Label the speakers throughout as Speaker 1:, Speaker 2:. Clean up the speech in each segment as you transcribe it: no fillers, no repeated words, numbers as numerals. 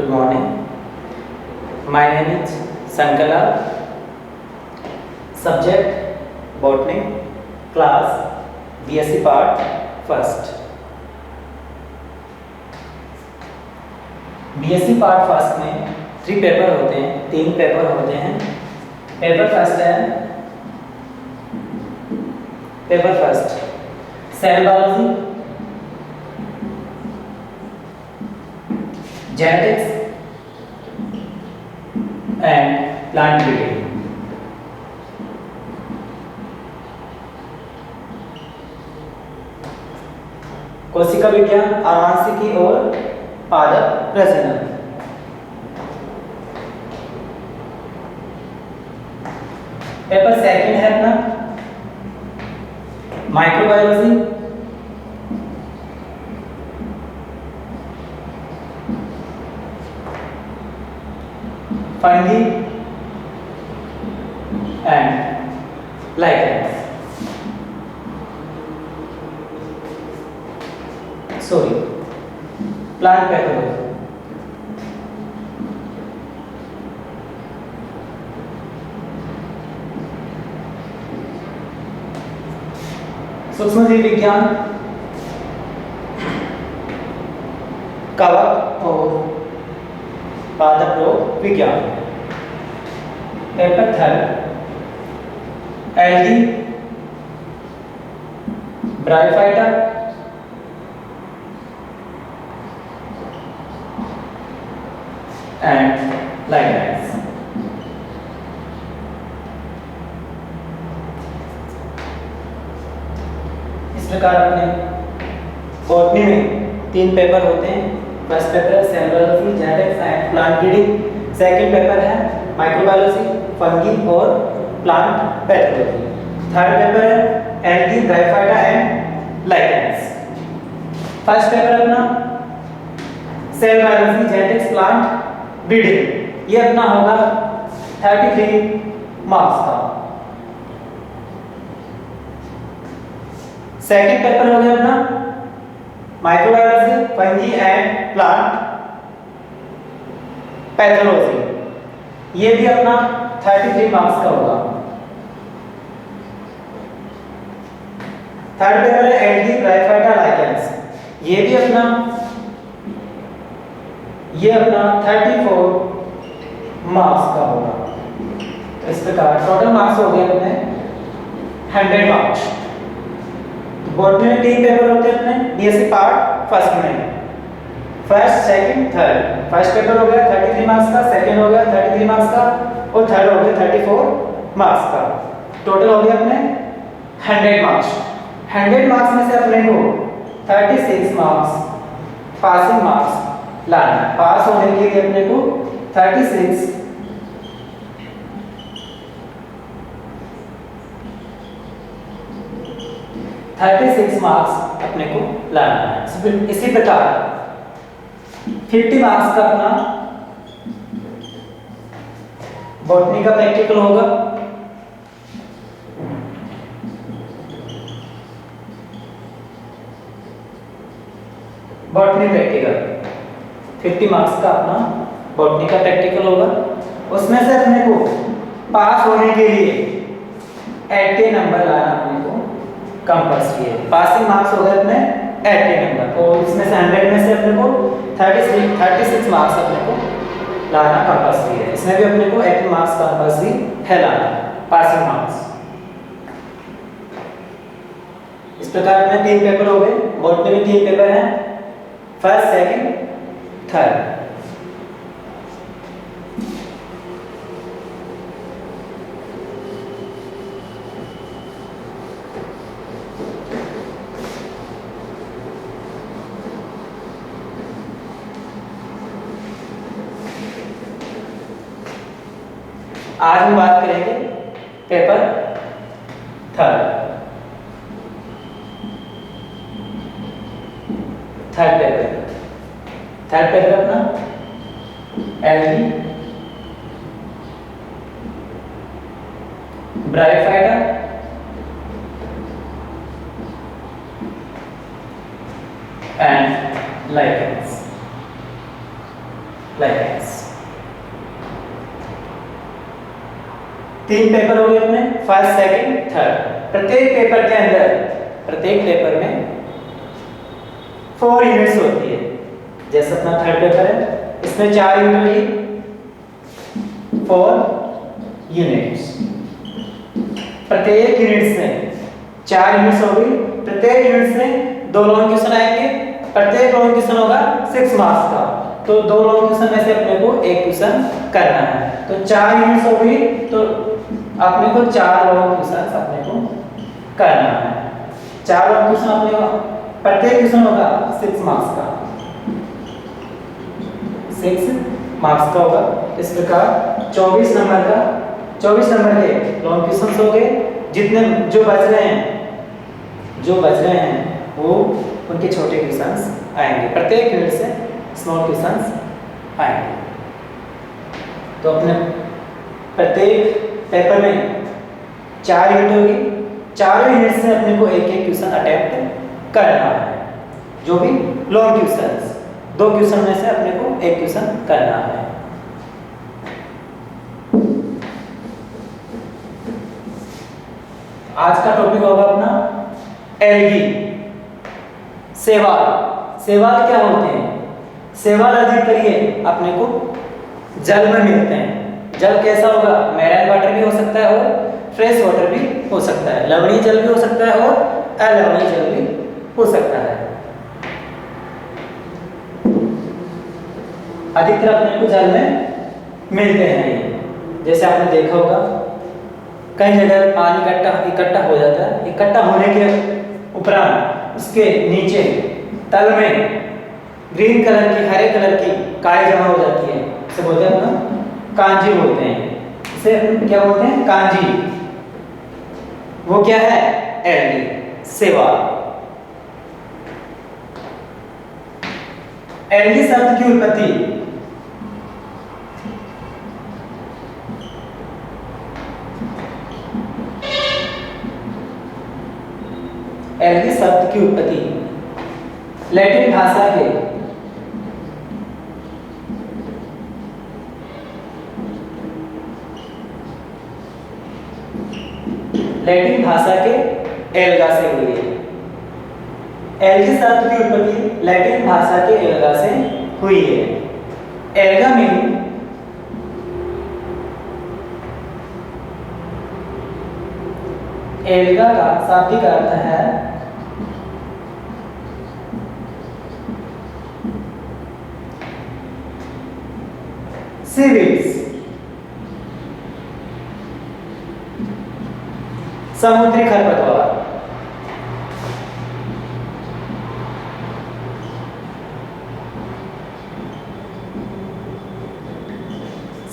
Speaker 1: Good morning. My name is Sankala. Subject Botany. Class BSc Part First. BSc Part First में 3 paper होते हैं, 3 paper होते हैं. Paper first है cell biology, genetics and plant breeding. कोशिका विज्ञान, आनुवंशिकी और पादप प्रजनन. पेपर सेकंड है अपना microbiology, fungi and lichens. Sorry, plant pathology. सूक्ष्मजीव विज्ञान, कवक और पादप रोग विज्ञान. Paper third algae, bryophyta and lichens. इस प्रकार अपने बॉटनी में 3 पेपर होते हैं. फर्स्ट पेपर है cell biology, genetics and plant breeding. Second paper है माइक्रोबायोलॉजी, फंगी और प्लांट पैथोलॉजी. थर्ड पेपर है algae, bryophyta and lichens. First paper अपना cell biology, genetics, plant breeding. ये अपना होगा 33 मार्क्स का. सेकंड पेपर हो गया अपना microbiology, fungi and plant pathology. ये भी अपना 33 मार्क्स का होगा. थर्ड पेपर है एल्गी, ब्रायोफाइटा, लाइकेंस. ये भी अपना 34 मार्क्स का होगा. तो इस प्रकार टोटल मार्क्स हो गए अपने 100 मार्क्स. बॉटनी में 3 पेपर होते हैं अपने बीएससी पार्ट फर्स्ट में. First, second, third. First paper हो गया 33 मार्क्स का, सेकंड हो गया 33 मार्क्स का और थर्ड हो गया 34 मार्क्स का. टोटल हो गया अपने 100 मार्क्स. 100 मार्क्स में से अपने को 36 मार्क्स पासिंग मार्क्स लाना है. पास होने के लिए अपने को 36 मार्क्स अपने को लाना है. इसी प्रकार 50 मार्क्स का अपना बॉटनी का प्रैक्टिकल होगा. बॉटनी प्रैक्टिकल 50 मार्क्स का अपना बॉटनी का प्रैक्टिकल होगा. उसमें से अपने को पास होने के लिए 80 नंबर लाना अपने को कंपल्सरी है. पासिंग मार्क्स हो गए अपने 80 नंबर और इसमें से 100 में से अपने को 36 मार्क्स अपने को लाना कंपल्सरी है. इसमें भी अपने को 80 मार्क्स कंपल्सरी है लाना पासिंग मार्क्स. इस प्रकार अपने 3 पेपर हो गए. बॉटनी में 3 पेपर हैं, फर्स्ट, सेकंड, थर्ड. आज हम बात करेंगे पेपर थर्ड. थर्ड पेपर अपना algae, bryophyta and lichens. Like this. 3 paper हो गए अपने, फर्स्ट सेकंड थर्ड। प्रत्येक पेपर के अंदर, प्रत्येक पेपर में 4 यूनिट्स होती है। जैसे अपना थर्ड पेपर है, इसमें 4 यूनिट होगी, 4 यूनिट्स। प्रत्येक यूनिट में 4 यूनिट्स होगी, प्रत्येक यूनिट में 2 लॉन्ग क्वेश्चन आएंगे, प्रत्येक लॉन्ग क्वेश्चन होगा 6 मार्क्स का। तो 2 लॉन्ग क्वेश्चन में से अपने को एक क्वेश्चन करना है। तो 4 यूनिट्स होगी, तो अपने को 4 लॉन्ग क्वेश्चन अपने को करना है। 4 लॉन्ग क्वेश्चन अपने को, प्रत्येक क्वेश्चन होगा 6 मार्क्स का, 6 मार्क्स का होगा। इस प्रकार 24 नंबर का, 24 नंबर के लॉन्ग क्वेश्चंस हो गए। जितने जो बच रहे हैं वो उनके छोटे क्वेश्चंस आएंगे, प्रत्येक यूनिट से स्मॉल क्वेश्चंस आएंगे। तो अपने प्रत्येक पेपर में 4 यूनिट होगी, 4 यूनिट से अपने को एक एक क्वेश्चन अटेम्प्ट करना है। जो भी लॉन्ग क्वेश्चंस, 2 क्वेश्चन में से अपने को एक क्वेश्चन करना है। आज का टॉपिक होगा अपना एल्गी, शैवाल। शैवाल क्या होते हैं? शैवाल अधिकतर ये अपने को जल में मिलते हैं। जल कैसा होगा? मैराइन वाटर भी हो सकता है और फ्रेश वाटर भी हो सकता है, लवणीय जल भी हो सकता है और अलवणीय जल भी हो सकता है। अधिकतर अपने को जल में मिलते हैं ये। जैसे आपने देखा होगा कई जगह पानी इकट्ठा हो जाता है, इकट्ठा होने के उपरांत उसके नीचे तल में ग्रीन कलर की, हरे कलर की काई जमा हो जाती है। इसे बोलते हैं अपना कांजी बोलते हैं। इसे क्या बोलते हैं? कांजी। वो क्या है? एल्गी, शैवाल। एल्गी शब्द की उत्पत्ति एल्गी शब्द की उत्पत्ति लैटिन भाषा के एल्गा से हुई है। एल्गी शब्द की उत्पत्ति लैटिन भाषा के एल्गा से हुई है। एल्गा में एल्गा का शाब्दिक अर्थ है सीवीड्स, समुद्री खरपतवार।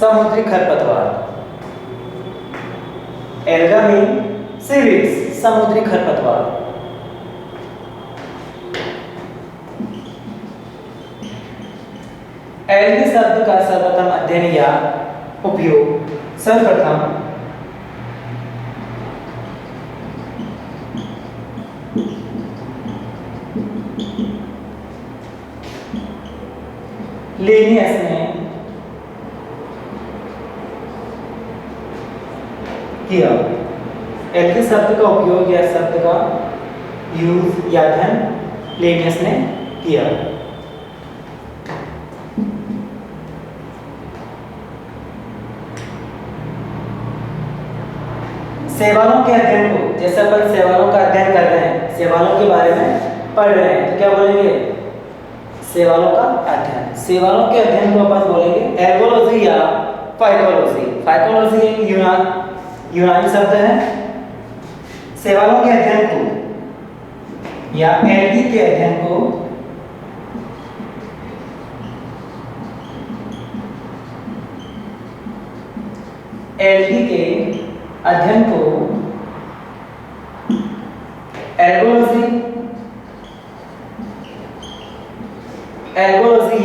Speaker 1: समुद्री खरपतवार, एल्गा में सीवीड्स, समुद्री खरपतवार। एल्गी शब्द का सर्वप्रथम अध्ययन या उपयोग सर्वप्रथम लिनियस ने किया। एल्गी शब्द का उपयोग या शब्द का यूज या अध्ययन लिनियस ने किया। शैवालों के अध्ययन को, जैसे अपन शैवालों का अध्ययन कर रहे हैं, शैवालों के बारे में पढ़ रहे हैं, तो क्या बोलेंगे? शैवालों का अध्ययन। शैवालों के अध्ययन को अपन बोलेंगे एल्गोलॉजी या फाइकोलॉजी। फाइकोलॉजी एक यूनानी शब्द है। शैवालों के अध्ययन को या एल्गी के अध्ययन को एल्गी के अध्ययन को एल्गोलॉजी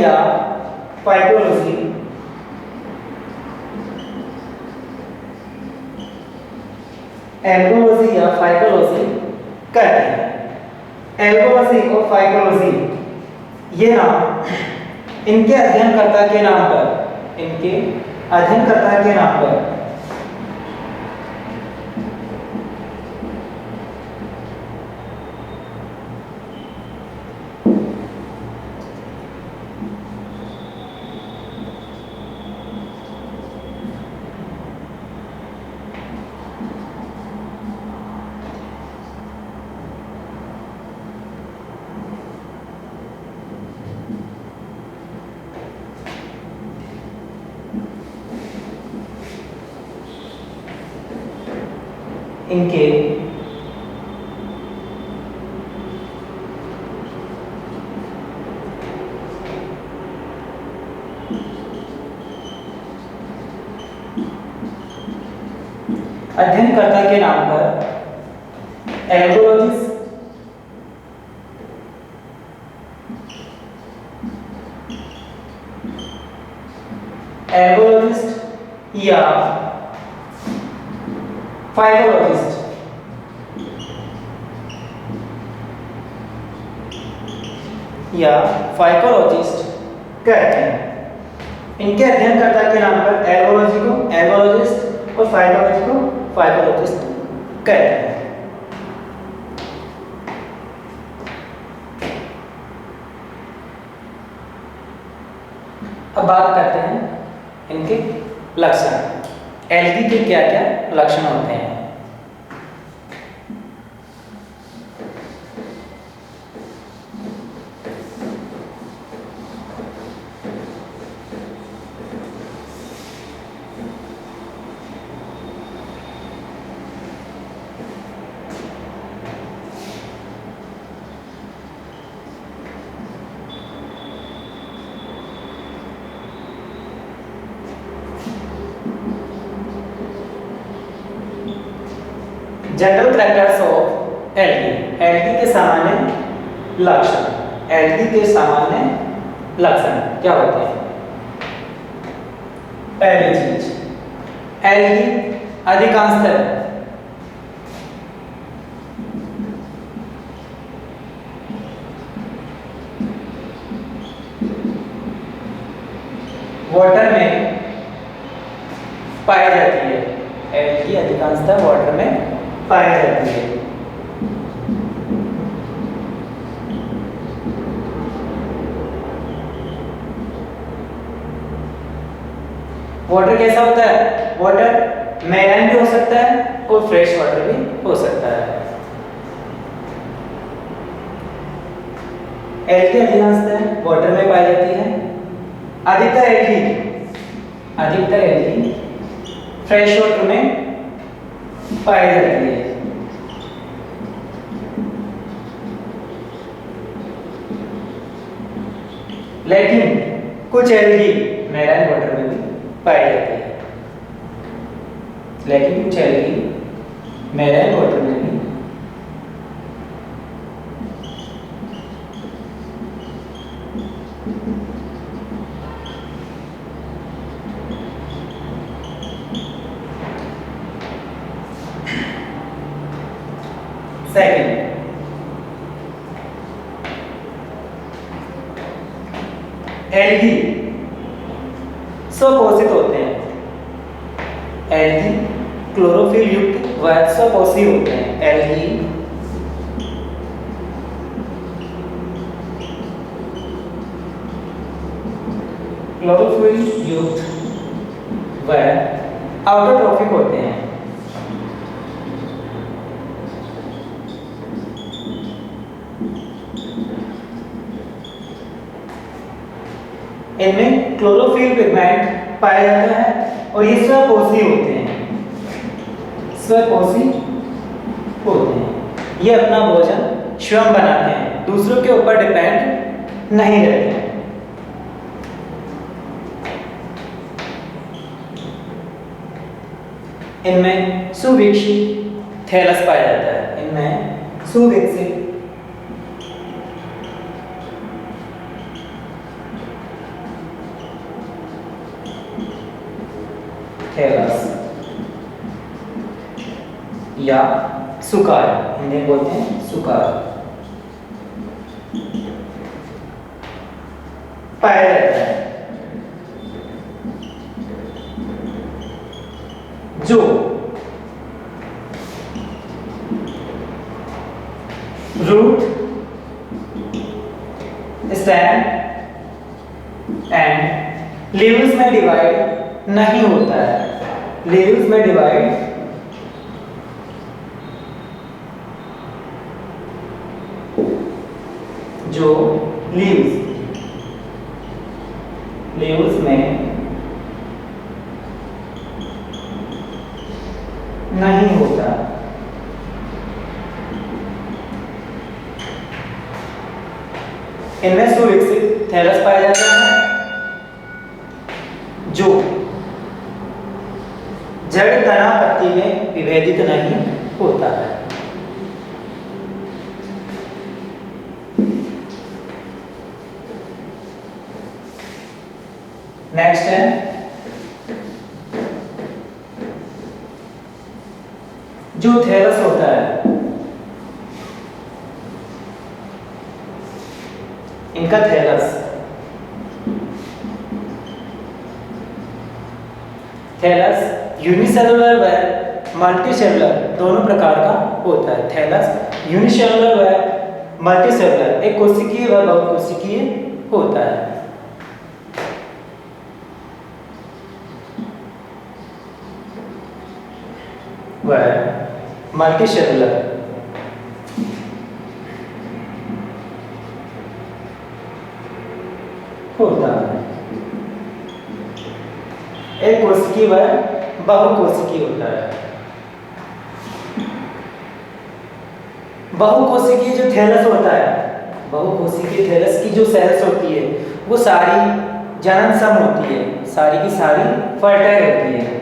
Speaker 1: या फाइकोलॉजी कहते हैं। एल्गोलॉजी और फाइकोलॉजी ये नाम इनके अध्ययनकर्ता के नाम पर, इनके अध्ययनकर्ता के नाम पर इनके अध्ययनकर्ता के नाम पर एल्गोलॉजिस्ट या फाइबोलॉजिस्ट कहते हैं। इनके अध्ययनकर्ता के नाम पर एल्गोलॉजी को एल्गोलॉजिस्ट और फाइबोलॉजी को फाइबोलॉजिस्ट कहते हैं। अब बात करते हैं इनके लक्षण। एल्गी के क्या क्या लक्षण होते हैं। General characters of algae. Algae के सामान्य लक्षण। एल्गी के सामान्य लक्षण क्या होते हैं? पहली चीज, एल्गी अधिकांशतः वाटर में पाई जाती है। एल्गी अधिकांशतः वाटर में पाई जाती है। वाटर कैसा होता है? वाटर मैराइन भी हो सकता है और फ्रेश वाटर भी हो सकता है। एल्गी अधिकांशतः वाटर में पाई जाती है। अधिकतर एल्गी फ्रेश वाटर में पाई जाती है। लेकिन कुछ एल्गी मैराइन वाटर में भी पाई जाती है। लेकिन कुछ एल्गी मैराइन वाटर में भी सेकंड, एल्गी स्वपोषित होते हैं। एल्गी क्लोरोफिल युक्त व स्वपोषी होते हैं। एल्गी क्लोरोफिल युक्त व ऑटोट्रॉफिक होते हैं। इनमें क्लोरोफिल पिगमेंट पाया जाता है और ये स्वपोषी होते हैं। स्वपोषी होते हैं। ये अपना भोजन स्वयं बनाते हैं, दूसरों के ऊपर डिपेंड नहीं रहते हैं। इनमें सुविकसित थैलस पाया जाता है। इनमें सुविकसित थैलस या सुकार, इन्हें बोलते हैं सुकार, पाया जाता है। रूट, स्टेम एंड लीव्स में डिवाइड नहीं होता है। लीव्स में डिवाइड जो लीव्स में नहीं होता, इनमें सुविकसित थैलस पाया जाता है जो जड़ तना पत्ती में विभेदित नहीं होता है। नेक्स्ट है जो थैलस होता है, इनका थैलस यूनिसेलुलर व मल्टीसेलुलर दोनों प्रकार का होता है। थैलस यूनिसेलुलर व मल्टीसेलुलर, एक कोशिकीय व बहुकोशिकीय होता है। वह मल्टीसेलुलर होता है। एक कोशिकीय व बहुकोशिकीय होता है। बहुकोशिकीय जो थैलस होता है, बहुकोशिकीय थैलस की जो सेल्स होती है वो सारी जननसम होती है, सारी की सारी फर्टाइल होती है।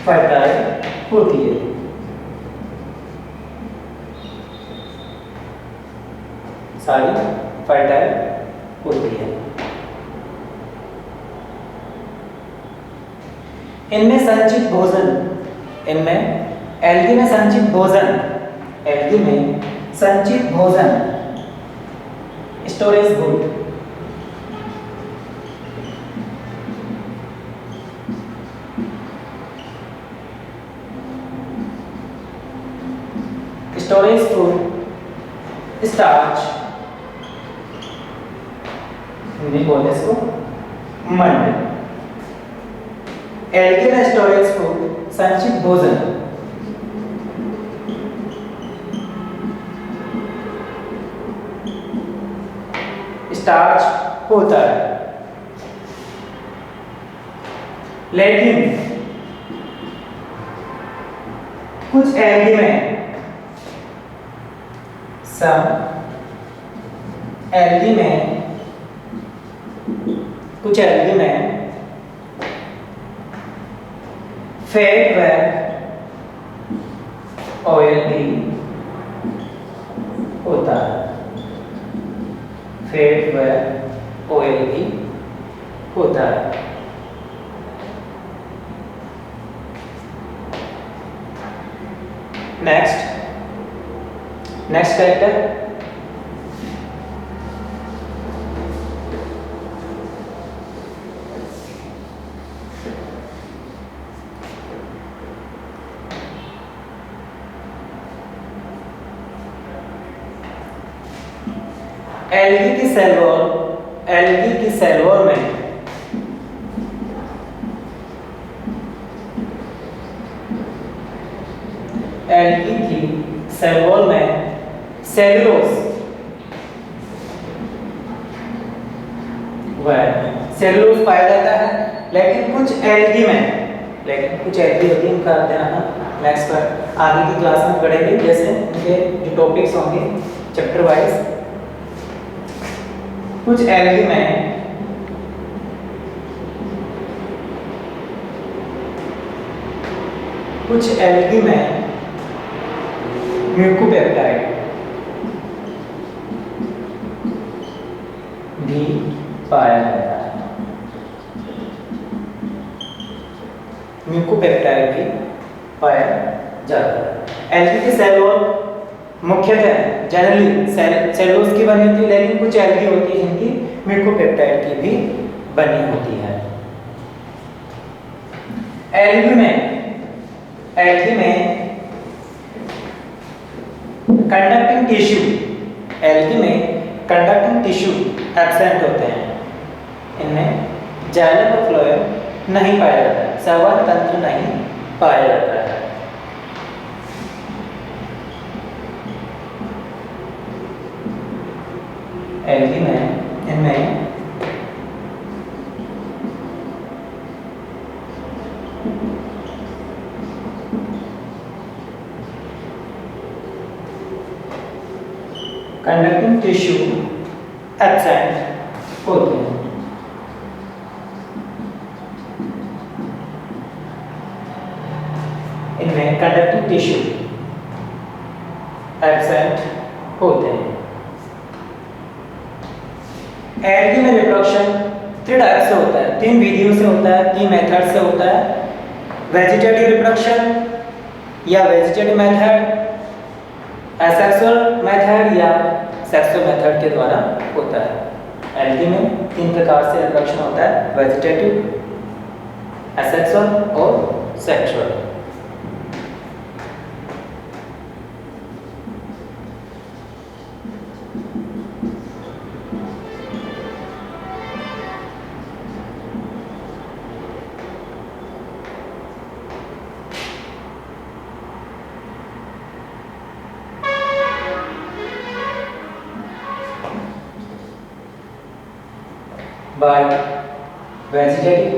Speaker 1: फर्टाइल होती है। सारी फर्टाइल होती है। इनमें संचित भोजन, इनमें एल्गी में संचित भोजन, एल्गी में संचित भोजन storage good, storage food, starch, Hindi बोलते इसको मंड। एल्गी में स्टोरेज फूड संचित भोजन, स्टार्च होता है। लेकिन कुछ एल्गी में, सम एल्गी में, कुछ एल्गी में फैट व ऑयल भी होता है। फैट व ऑयल भी होता है। नेक्स्ट कैरेक्टर एल्गी की सेल वॉल, एल्गी की सेल वॉल में एल्गी की सेल वॉल में सेलुलोज पाया जाता है। लेकिन कुछ एल्गी में, होती है, उनका अध्ययन हम नेक्स्ट पर आगे की क्लास में पढ़ेंगे, जैसे उनके जो टॉपिक्स होंगे चैप्टर वाइज। कुछ एल्गी में म्यूकोपेप्टाइड भी पाया जाता है। म्यूकोपेप्टाइड भी पाया जाता है। एल्गी की सेल वॉल मुख्यतः जनरली सेलुलोज की बनी होती है, लेकिन कुछ एल्गी होती है जिनकी म्यूकोपेप्टाइड की भी बनी होती है। एल्गी में कंडक्टिंग टिश्यू, एल्गी में कंडक्टिंग टिश्यू एब्सेंट होते हैं। इनमें जाइलम और फ्लोएम नहीं पाया जाता है, संवहन तंत्र नहीं पाया जाता है। एल्गी में इनमें कंडक्टिंग टिश्यू एब्सेंट होते हैं। इनमें कंडक्टिंग टिश्यू एब्सेंट होते हैं। एल्गी में रिप्रोडक्शन 3 टाइप से होता है, 3 विधियों से होता है, 3 मेथड से होता है। वेजिटेटिव रिप्रोडक्शन या वेजिटेटिव मेथड, एसेक्सुअल मेथड या सेक्सुअल मेथड के द्वारा होता है। एल्गी में 3 प्रकार से रिप्रोडक्शन होता है, वेजिटेटिव, एसेक्सुअल और sexual. By vegetative,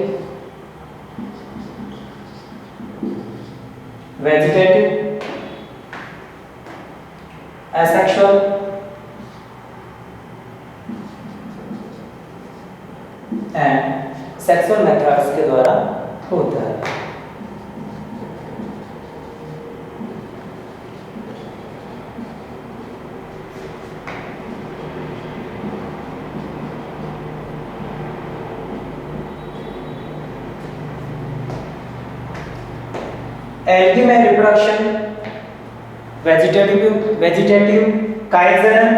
Speaker 1: asexual, and sexual methods के द्वारा होता है। एल्गी में रिप्रोडक्शन वेजिटेटिव कायिक जनन,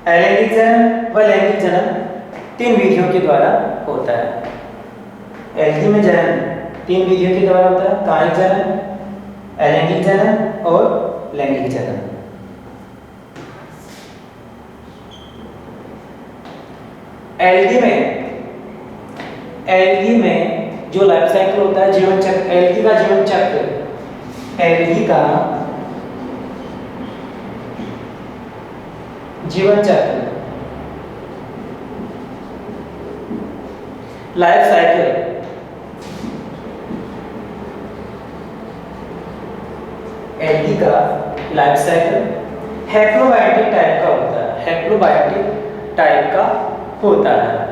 Speaker 1: अलैंगिक जनन व लैंगिक जनन 3 विधियों के द्वारा होता है। एल्गी में जनन 3 विधियों के द्वारा होता है, कायिक जनन, अलैंगिक जनन और लैंगिक जनन। एल्गी में जो लाइफ साइकिल होता है, जीवन चक्र, एल्गी का जीवन चक्र, एल्गी का जीवन चक्र, लाइफ साइकिल एल्गी का लाइफ साइकिल हैप्लोबायोटिक टाइप का होता है, हैप्लोबायोटिक टाइप का होता है।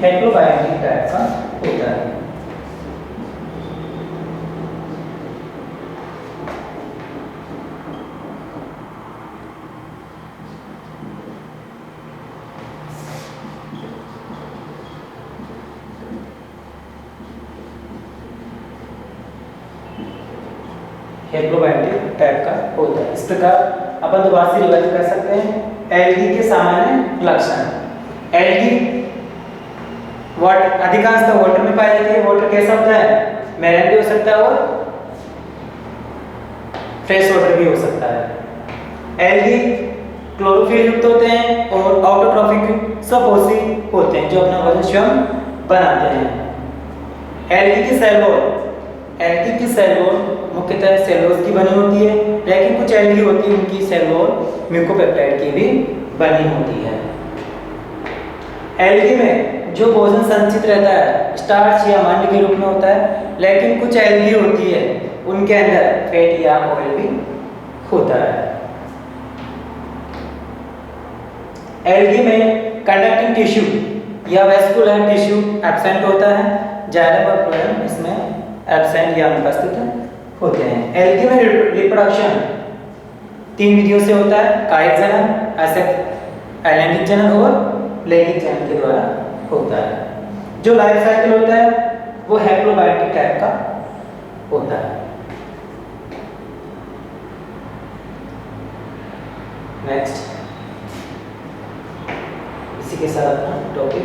Speaker 1: हैप्लोबायोटिक टाइप का होता है। हैप्लोबायोटिक टाइप का होता है। इस प्रकार अपन दोबारा से रिवाइज कर सकते हैं। एल्गी के सामान्य लक्षण, एल्गी अधिकांशतः वाटर में पाई जाती है। वाटर कैसा होता है? मैरिन भी हो सकता है और फ्रेश वाटर भी हो सकता है। एल्गी क्लोरोफिल युक्त होते हैं और ऑटोट्रॉफिक स्वपोषी होते हैं, जो अपना वजन स्वयं बनाते हैं। एल्गी की सेल वॉल मुख्यतः सेलुलोज की बनी होती है, लेकिन कुछ एल्गी होती है उनकी सेल वॉल म्यूकोपेप्टाइड की भी बनी होती है। एल्गी में जो भोजन संचित रहता है स्टार्च या अमांड के रूप में होता है, लेकिन कुछ एल्गी होती है उनके अंदर फैट या ऑयल भी होता है। एल्गी में कंडक्टिंग टिश्यू या वेस्कुलर टिश्यू एब्सेंट होता है, जाइलम और फ्लोएम इसमें एब्सेंट या अनुपस्थित होते हैं। एल्गी में रिप्रोडक्शन 3 विधियों से होता है, कायिक जनन, अलैंगिक जनन और लेडी चैन के द्वारा होता है। जो लाइफ साइकिल होता है वो हैप्लोबायोटिक टाइप का होता है। नेक्स्ट, इसी के साथ अपना टॉपिक